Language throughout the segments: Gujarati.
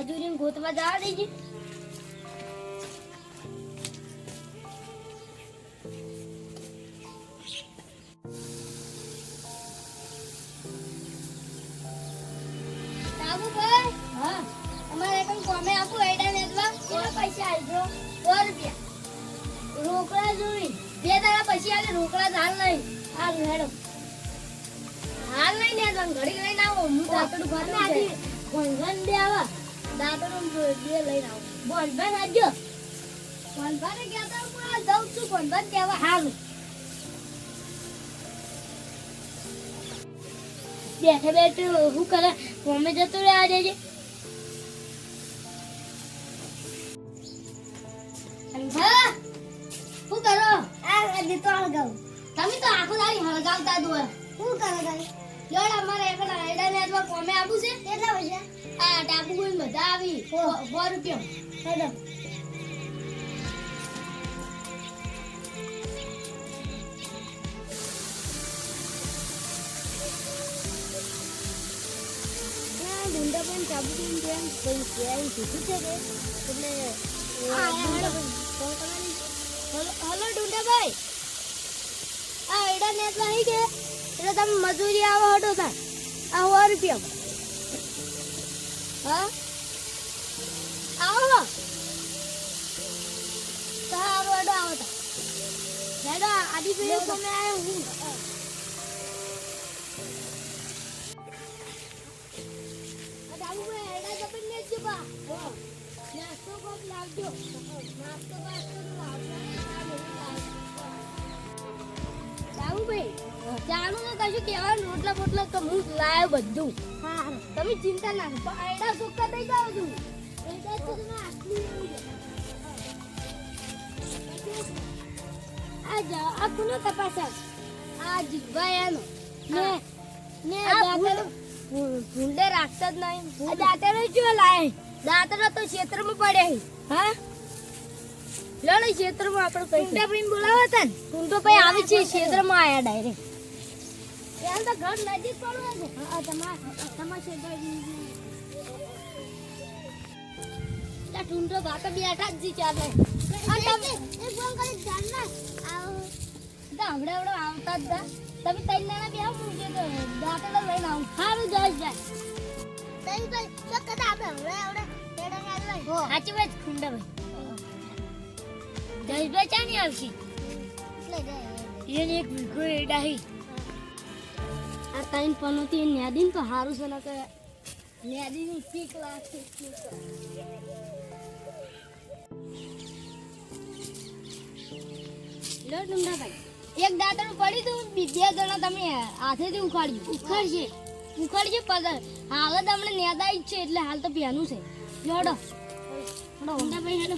મજૂરી ગોતવા જવા દેજે. બાબુભાઈ, હા, અમારે કઈ કોમે આપો એડા નેદવા. કેટલા પૈસા આલજો? 100 રૂપિયા. રોકડા જોઈ 2 દાડા પછી આલે. રોકડા હાલ નહીં. હાલ હેડો. હાલ નહીં નેદવા, ઘડી લઈને આવો. હું દાતડું ખાતો છે. ભણગન દે આવા. દાતડું 2 લઈને આવો. ભણગન આજો. ભણભાને કહેતા હું આ દઉં છું. ભણભાન કહેવા હાલ. બેઠે બેઠે શું કરે? કોમે જતો રહે આજે જે. હા, શું કરો? આ ગીતો હળગાવું. તમે તો આખો દાડી હળગાવતા દો. શું કરે ગાડી? જોડ અમારે એકલા એડા નેદવા કોમે આવું છે. કેટલા પૈસા? આ ટાપુ કોઈ બધા આવી 100 રૂપિયા. હેડો. ડુંડા પણ ચાબુકી જેમ કોઈ કેરી કીધું છે કે એટલે હલો ડુંડાભાઈ, આ એડા નેતલા હી કે એટલે તમે મજૂરી આવો હટો તા. આ 100 રૂપિયા. હા, આવો સારો હટો આવો તા. હેડો આડી પીડે તમે આયો હું. ચાલુ ને કશું કેવાનું રોટલા બોટલા તો હું લાયો બધું. તમે ચિંતા ના કરો. એડા સુક્કા થઈ જાવ છું. એડા તો તમે આ કોનો તપાસ? આ જીભાઈ આનો ને દાતર ભૂંડે રાખતા જ નહીં. આ દાતર જો લાય. દાતર તો ક્ષેત્રમાં પડ્યા. હા, લડે ક્ષેત્રમાં આપણે પૈસા ભાઈ બોલાવા હતા ને. ટુંટો ભાઈ આવે છે ક્ષેત્રમાં આયા ડાયરેક્ટ. ત્યાં તો ઘર નજીક પડવા છે. હા, તમારા ક્ષેત્ર ટુંટો બાપા બેઠા જ જી ચાલે. તમે એ ફોન કરી જાણના આવો. હમણાં આવતા જ હતા. તમે 3 જણા બે આવો કે દાતર લઈને આવું. સારું જાય. તઈ ભાઈ ચોક્કસ આપણે હમણાં તેડાને આવી. હો, સાચી વાત ખુંડા ભાઈ. 10 ચાની આવશે એટલે એને એક વીઘો એડાહી. આ 3 પનોતી ન્યાદીન તો હારું છે. ને કે ન્યાદીની પીક લાગશે. લો ડુંડાભાઈ, એક દાતરું પડી તું. 2 જણા તમે હાથેથી ઉખાડજે પગર. હાલ જ હમણાં નેદાઈ જ છે એટલે હાલ તો પ્યાનું છે. જોડો ડુંડાભાઈ હેડો.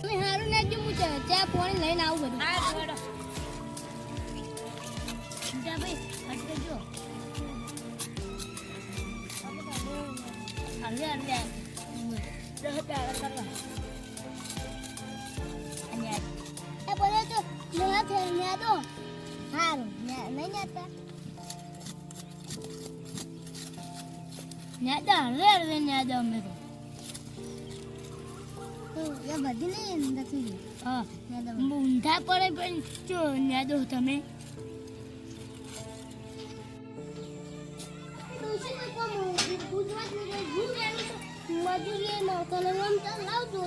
તમે હારું નાખજો. હું ચા પાણી લઈને આવું બધું. હા, જોડો ડુંડાભાઈ હટજો. હવે બોલે તો નેદો. હારું નહીં નેતા હળવે નેદો. અમે તો એ બધી નહીં નથી. હા, ઊંધા પડે પણ જો નેદો તમે. મજૂરી લાવજો.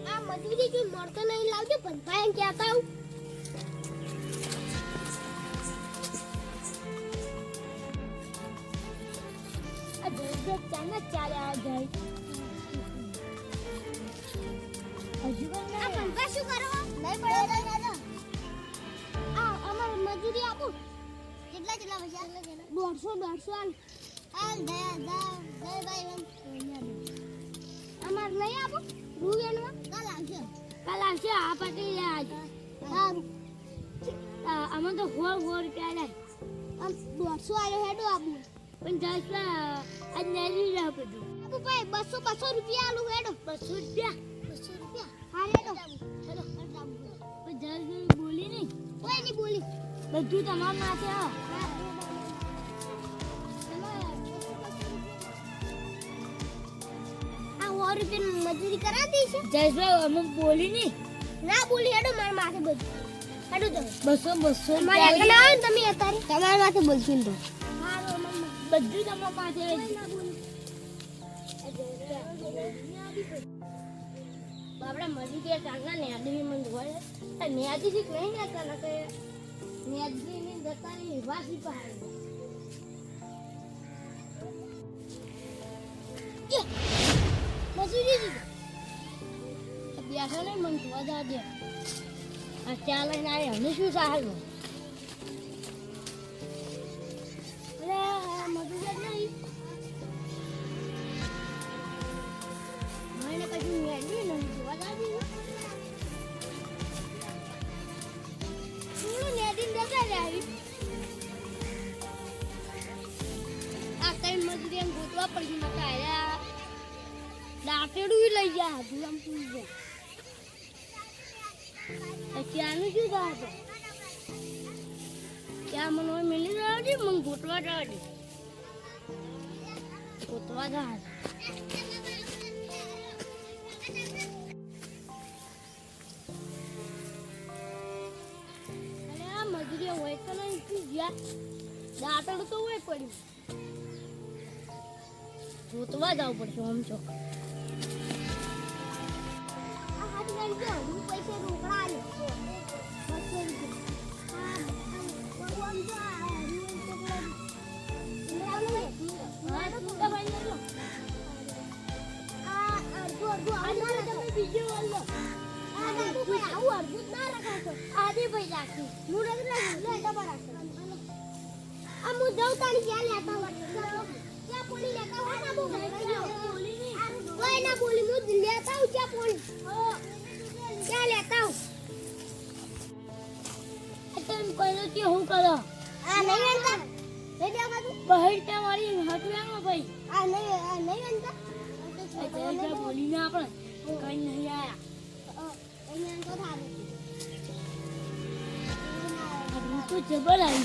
આ મજૂરી જો મળતો નહીં લાવજો. પણ ભાઈ કહેતા આવું. આ જલ્દી ચાના ચાલ્યા જાય. હજુ પણ આ પંખા શું કરવા નહીં પડે? આ અમાર મજૂરી આપો. કેટલા પૈસા? 150 હાલ ભાઈ અમાર નહીં આપો. રૂપિયામાં કાલ આવશે. આ પટી આજ સારું. અમે તો 100 રૂપિયા લે. આમ 150 આવ્યો હેડો આપું. પણ 10 આજ નહીં રહે બધું. આપું ભાઈ 200 રૂપિયા આલું હેડો. 200 રૂપિયા. હા હેડો. હેડો જલ્દી બોલી નહીં કોઈ નહીં બોલી બધું તમામ નાખે આ 100 રૂપિયા મજૂરી કરાતી છે જયેશભાઈ અમે બોલી નહીં ના બોલી હેડો મારા માથે બધું હેડો તો 200 મારે આગળ આવો ને તમે અત્યારે તમારા માથે બોલશો તો બધું તમારા માથે ના બોલી બાબડા મજૂરી કાંગા ને આદમી મન હોય ને આજી થી નહીં જતા ના કે ને આજી ની જતા ની વાસી પહાડ મજૂરી દી બેસો ને મન જોવા દે આ ચાલે ને આય અમે શું સાહેબ અરે મજૂરી નહીં મને પછી મેડી ને જોવા દાદી શું મેડી દેતા રહી આ કઈ મજૂરી એમ ગોતવા પડી મકા આયા દાટેડું લઈ ગયા હતું આમ પૂછો ત્યાંનું શું થા હતો ત્યાં મને મિલી રહ્યા છે મને ગોતવા જવા દે ગોતવા જવા અરે આ મજૂરી હોય તો નહીં ગયા દાટેડું તો હોય પડ્યું ગોતવા જવું પડશે આમ છો પૈસા રોકડા क्या लेता हूँ तुम करो कि हूँ करो नहीं बनता नहीं देगा तू बहर क्या मारी हाथ में आऊँ भाई नहीं बनता ऐसा बोली ना अपन कहीं नहीं आया नहीं तो था अभी तो जबर आई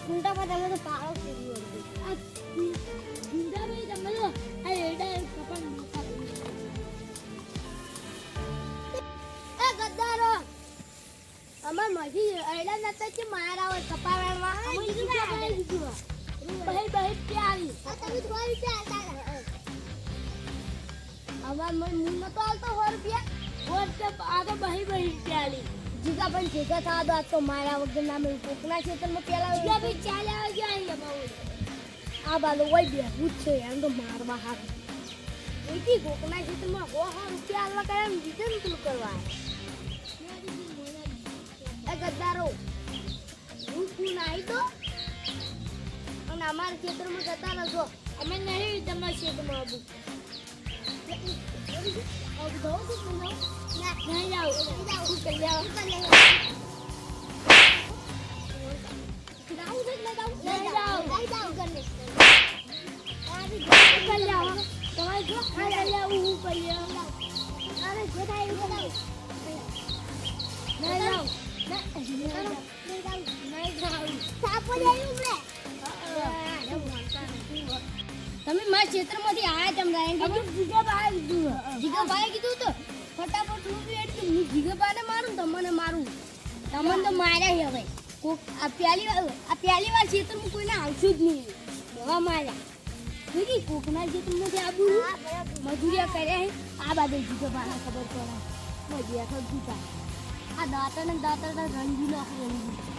गुंडा पता मैं तो पागल से भी हो गई गुंडा में जब मैं अरे एडा कपन અમાર મજી એડા નતા કે મારા હોય કપાળમાં અમે લીધું બહી બહી પ્યારી આ તમે થોડી પ્યાર અમાર મન મુન તો આલતો 100 રૂપિયા ઓર આ તો બહી બહી પ્યારી જીગા પણ જીગા થા દો આ તો મારા વગર ના મેં કોકના ક્ષેત્રમાં પેલા ગયા ભાઈ ચાલે આવે જાય બાબુ આ બાલો હોય બે ભૂત છે એમ તો મારવા હાથ એથી કોકના ક્ષેત્રમાં 100 રૂપિયા આલવા કરે વિધન તું કરવા ગદ્દારો હું નાઈ તો અને અમારા ક્ષેત્રમાં જતા નતો અમે નહીં તમારા ક્ષેત્રમાં આવું નહીં જાઉં કરી જાઓ તમે મારા ક્ષેત્રમાંથી આયા તમ જીગાભાઈ કીધું તો ફટાફટ રૂપિયા એટલે હું જીગાભાઈને મારું તમને મારું તમને તો માર્યા છે હવે કોક આ પહેલી વાર ક્ષેત્રમાં કોઈને આવશું જ નહીં દવા માર્યા બીજી કોકના ક્ષેત્રમાંથી આબુ મજૂરિયા કર્યા છે આ બાજુ જીગાભાઈને ખબર પડે મજૂરિયા ખબર આ દાંતણ રંગીલો રંગી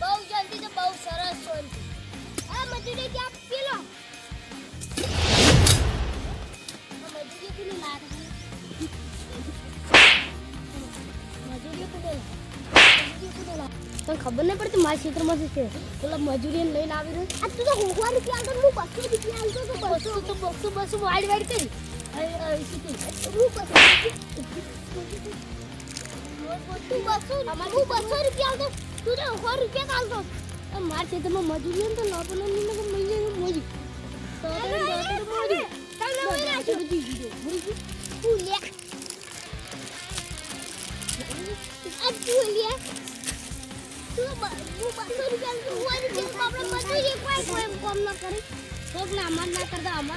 બહુ જલ્દી તો બહુ સરસ શાંતિ આ મજૂરી ક્યાં પેલો મજૂરી પેલું લાગે તને ખબર નહીં પડતી મારા ક્ષેત્રમાં છે પેલા મજૂરી લઈને આવી રહ્યો આ તું તો 100 રૂપિયા આવતો હું 200 રૂપિયા આવતો તો 200 વાઈડ કરી માર ખેતરમાં મજૂરી તો લોકોને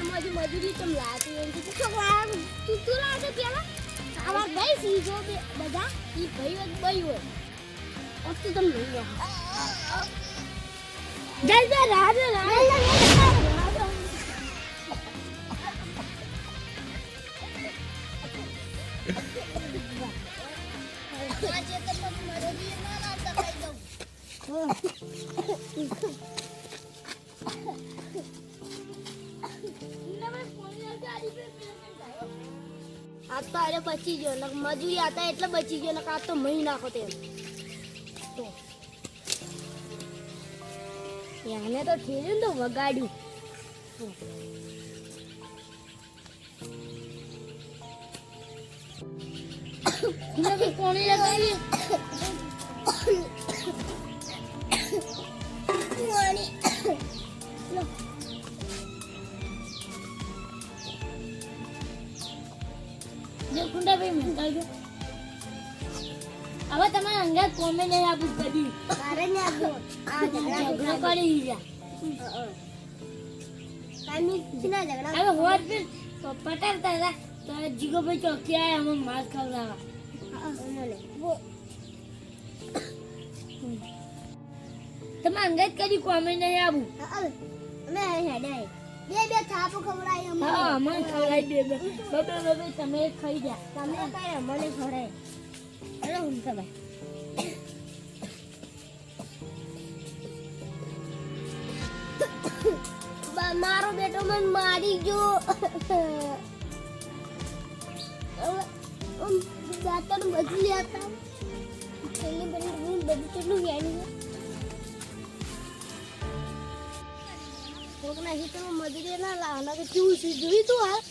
મોજી મજૂરી તમ લાતી તું લાગે પેલા આવા ભાઈ સીજો બધા ઈ ભાઈ હોય અસ્તુ તમ લઈ લો જલ્દી રાજ આ તો અરે બચી ગયો ને મજૂરી આતા એટલે બચી ગયો ને આ તો મહી નાખો તેમ તો યાને તો ઠેર્યું તો વગાડ્યું નવી કોણી લગાવી જો કુંડા ભાઈ મંગાવજો હવે તમારે અંગાત કોમે નહીં આપું કદી મારે ને આપો આ ઝઘડો કરી ગયા કામી કિના ઝઘડા હવે હોત પે પટારતા હતા તો જીગો ભાઈ ચોકી આયા અમે માર ખાવડાવા તમે અંગાત કદી કોમે નહીં આપું અમે હેડે બે થાપો ખવડાય અમે હા અમને ખવડાય બે તમે ખાઈ જા તમે કઈ અમને ખવડાય અરે હું ભાઈ મારો બેટો મને મારી ગયો દાતર બદલી હતા છેલ્લી બની બધું કેટલું જ્ઞાની કોકના હિતમાં મજૂરી ના લાવના કે કેવું છે જોઈ તું હાલ